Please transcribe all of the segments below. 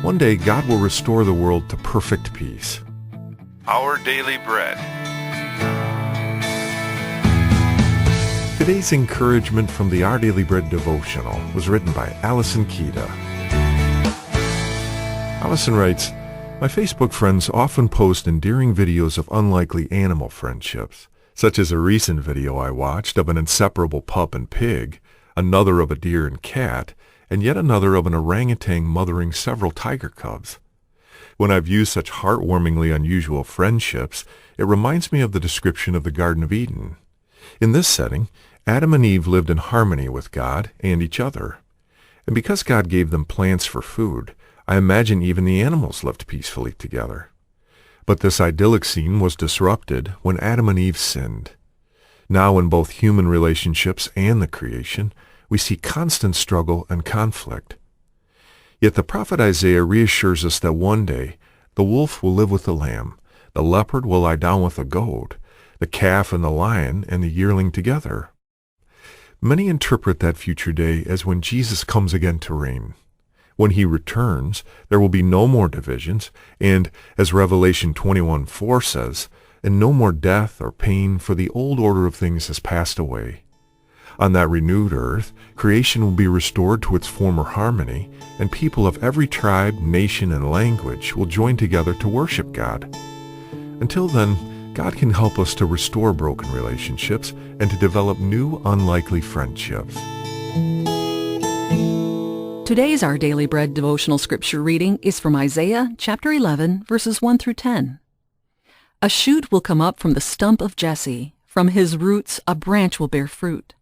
One day, God will restore the world to perfect peace. Our Daily Bread. Today's encouragement from the Our Daily Bread Devotional was written by Alyson Kieda. Alyson writes, "My Facebook friends often post endearing videos of unlikely animal friendships, such as a recent video I watched of an inseparable pup and pig, another of a deer and cat, and yet another of an orangutan mothering several tiger cubs. When I view such heartwarmingly unusual friendships, it reminds me of the description of the Garden of Eden. In this setting, Adam and Eve lived in harmony with God and each other. And because God gave them plants for food, I imagine even the animals lived peacefully together. But this idyllic scene was disrupted when Adam and Eve sinned. Now in both human relationships and the creation, we see constant struggle and conflict. Yet the prophet Isaiah reassures us that one day the wolf will live with the lamb, the leopard will lie down with the goat, the calf and the lion and the yearling together. Many interpret that future day as when Jesus comes again to reign. When he returns, there will be no more divisions, and, as Revelation 21:4 says, and no more death or pain, for the old order of things has passed away. On that renewed earth, creation will be restored to its former harmony, and people of every tribe, nation, and language will join together to worship God. Until then, God can help us to restore broken relationships and to develop new, unlikely friendships." Today's Our Daily Bread devotional scripture reading is from Isaiah chapter 11, verses 1 through 10. "A shoot will come up from the stump of Jesse. From his roots a branch will bear fruit.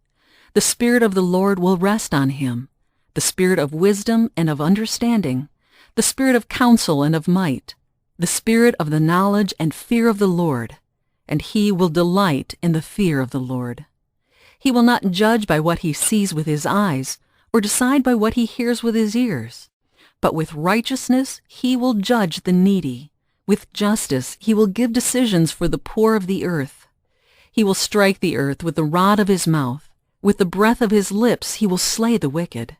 The Spirit of the Lord will rest on him, the Spirit of wisdom and of understanding, the Spirit of counsel and of might, the Spirit of the knowledge and fear of the Lord, and he will delight in the fear of the Lord. He will not judge by what he sees with his eyes, or decide by what he hears with his ears. But with righteousness he will judge the needy. With justice he will give decisions for the poor of the earth. He will strike the earth with the rod of his mouth. With the breath of his lips he will slay the wicked.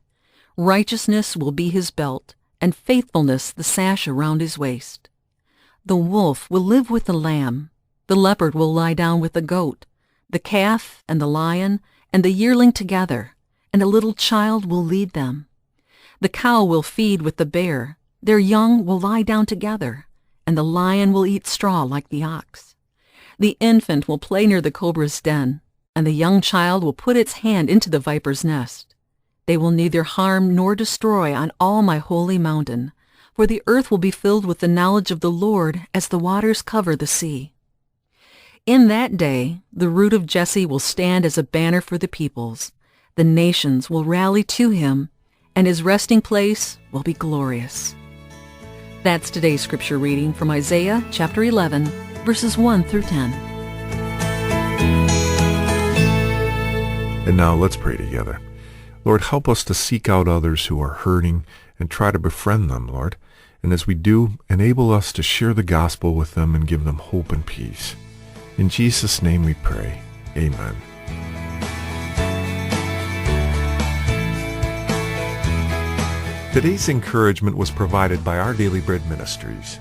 Righteousness will be his belt, and faithfulness the sash around his waist. The wolf will live with the lamb. The leopard will lie down with the goat. The calf and the lion and the yearling together, and a little child will lead them. The cow will feed with the bear. Their young will lie down together, and the lion will eat straw like the ox. The infant will play near the cobra's den, and the young child will put its hand into the viper's nest. They will neither harm nor destroy on all my holy mountain, for the earth will be filled with the knowledge of the Lord as the waters cover the sea. In that day, the root of Jesse will stand as a banner for the peoples. The nations will rally to him, and his resting place will be glorious." That's today's scripture reading from Isaiah chapter 11, verses 1 through 10. And now let's pray together. Lord, help us to seek out others who are hurting and try to befriend them, Lord. And as we do, enable us to share the gospel with them and give them hope and peace. In Jesus' name we pray. Amen. Today's encouragement was provided by Our Daily Bread Ministries.